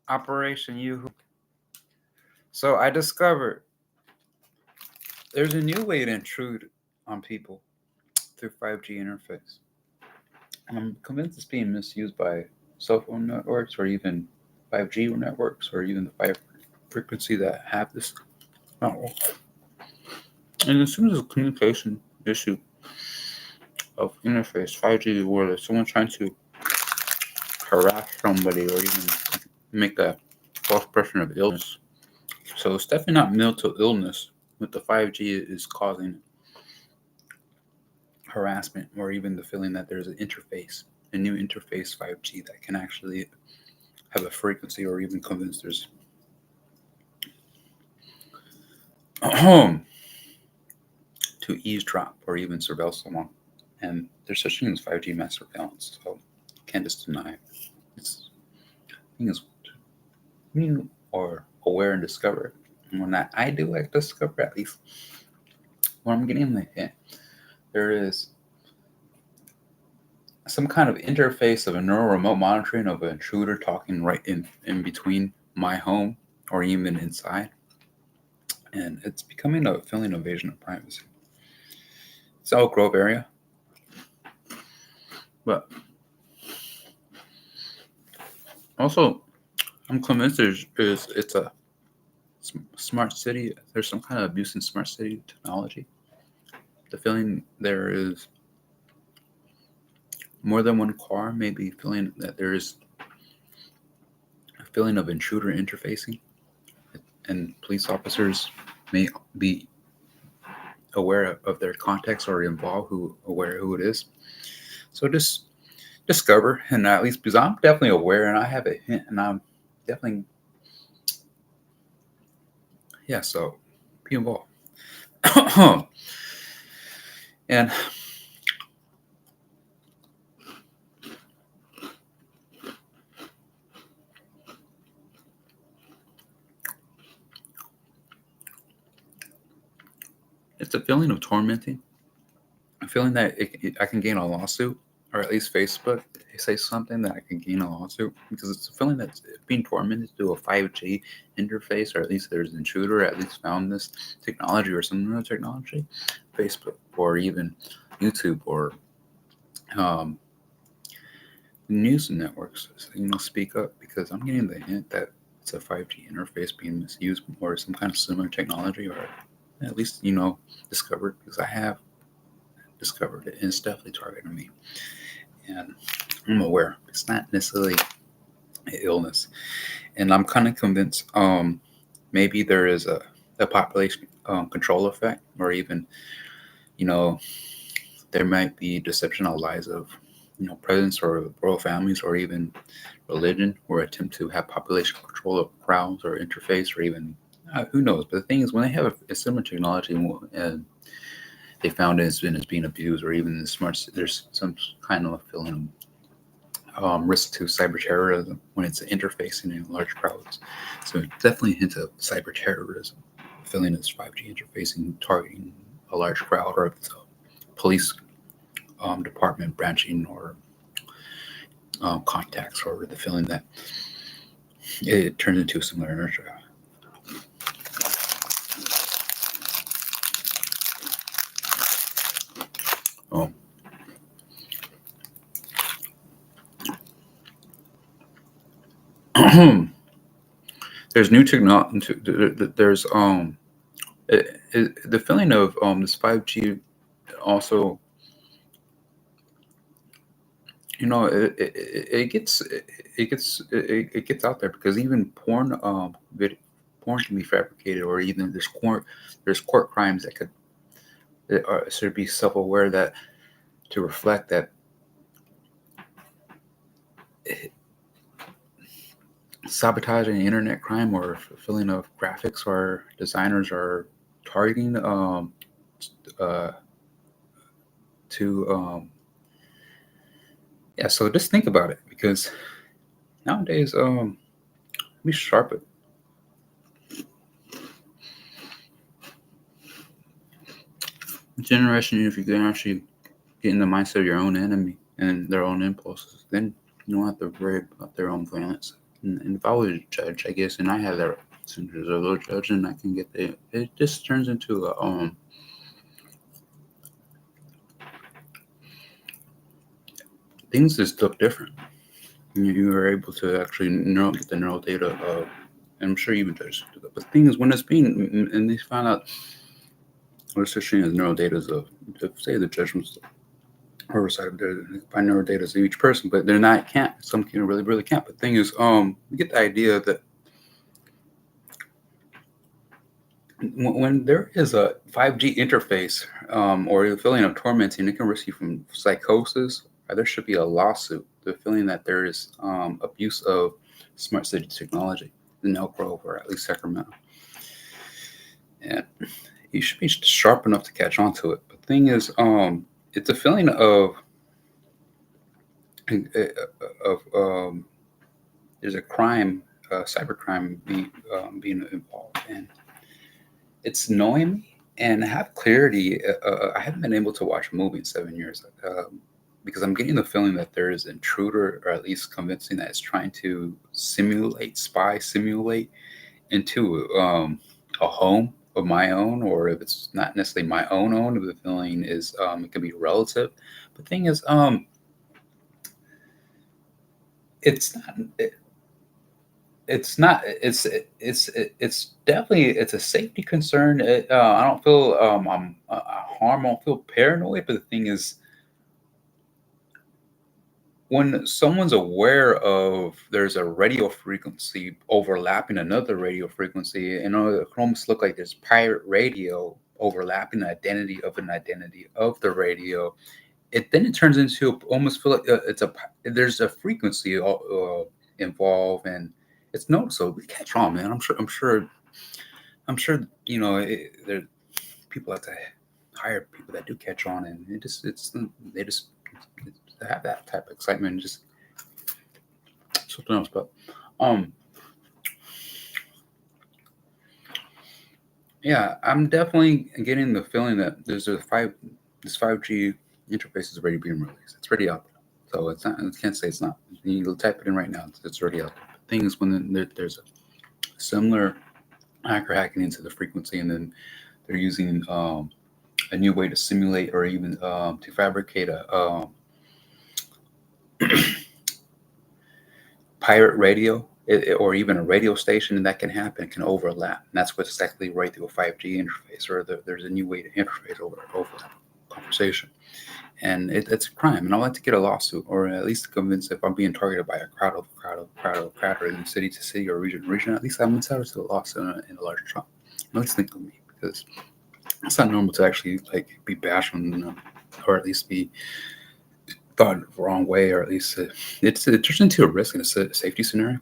Operation Yoo-Hoo. So I discovered there's a new way to intrude on people through 5G interface. I'm convinced it's being misused by cell phone networks or even 5G networks or even the 5 frequency that have this network. And as soon as a communication issue of interface 5G where there's someone trying to harass somebody or even make a false impression of illness. So it's definitely not mental illness what the 5G is causing harassment or even the feeling that there's an interface, a new interface 5G that can actually have a frequency or even convince there's to eavesdrop or even surveil someone. And there's such thing as 5G mass surveillance, so you can't just deny it. It's thing is being or aware and discover it. And when I do like discover at least when I'm getting the hint, there is some kind of interface of a neural remote monitoring of an intruder talking right in between my home or even inside. And it's becoming a feeling of invasion of privacy. It's Elk Grove area. But also, I'm convinced it's a smart city. There's some kind of abuse in smart city technology. The feeling there is more than one car, maybe feeling that there is a feeling of intruder interfacing, and police officers may be aware of their context or involved aware who it is. So just discover, and at least because I'm definitely aware and I have a hint, and I'm definitely so be involved. And it's a feeling of tormenting, a feeling that I can gain a lawsuit, or at least Facebook say something that I can gain a lawsuit, because it's a feeling that's being tormented through a 5G interface, or at least there's an intruder at least found this technology or similar technology, Facebook or even YouTube or news networks, speak up, because I'm getting the hint that it's a 5G interface being misused or some kind of similar technology, or at least discovered, because I have discovered it and it's definitely targeting me, and I'm aware it's not necessarily an illness, and I'm kind of convinced maybe there is a population control effect, or even there might be deception or lies of presidents or royal families or even religion, or attempt to have population control of crowds or interface, or even who knows. But the thing is, when they have a similar technology and they found it's being abused, or even there's some kind of feeling risk to cyber terrorism when it's interfacing in large crowds. So definitely a hint of cyber terrorism. Feeling is 5G interfacing, targeting a large crowd, or the police department branching, or contacts, or the feeling that it turns into a similar inertia. Oh. There's new technology. There's the feeling of this 5G also. It gets out there, because even porn can be fabricated, or even there's court crimes that should be self-aware, that to reflect that sabotaging internet crime, or feeling of graphics or designers are targeting uh, to so just think about it, because nowadays be sharp. Generation, if you can actually get in the mindset of your own enemy and their own impulses, then you don't have to worry about their own violence. And if I was a judge, I guess, and I have that since as a little judge, and I can get the, it just turns into a, things just look different. You are able to actually get the neural data of, and I'm sure even judges do that. But the thing is, when it's being, and they find out what it's showing as neural data of say the judgments oversight of their find neural data of each person, but they're not can't. Some can really can't. But the thing is, you get the idea that when there is a 5G interface, or the feeling of tormenting, it can risk you from psychosis, or there should be a lawsuit. The feeling that there is abuse of smart city technology in Elk Grove or at least Sacramento. And you should be sharp enough to catch on to it. But the thing is, it's a feeling of there's a crime, cybercrime being involved, and it's annoying me. And have clarity. I haven't been able to watch a movie in 7 years because I'm getting the feeling that there is an intruder, or at least convincing that it's trying to simulate into a home of my own, or if it's not necessarily my own, if the feeling is it can be relative. But the thing is, it's not. It's not. It's definitely it's a safety concern. I don't feel I'm harm. I don't feel paranoid. But the thing is, when someone's aware of there's a radio frequency overlapping another radio frequency, it can almost look like there's pirate radio overlapping the identity of an identity of the radio. Then it turns into almost feel like there's a frequency involved, and it's noticeable. We catch on, man. I'm sure. There people have to hire people that do catch on, and they just have that type of excitement, just something else. But yeah, I'm definitely getting the feeling that this 5G interface is already being released. It's already out there. So it's not. I can't say it's not. You type it in right now. It's already out there. The thing is, when there's a similar hacker hacking into the frequency, and then they're using a new way to simulate or even to fabricate a pirate radio, or even a radio station, and that can happen. It can overlap, and that's what's exactly right through a 5G interface, or there's a new way to interface over conversation. And it's a crime, and I'd like to get a lawsuit, or at least convince if I'm being targeted by a crowd, or in city to city or region to region, at least I'm entitled to a lawsuit in a larger trial. At least think of me, because it's not normal to actually like be bashed on, or at least be thought the wrong way, or at least it turns into a risk in a safety scenario.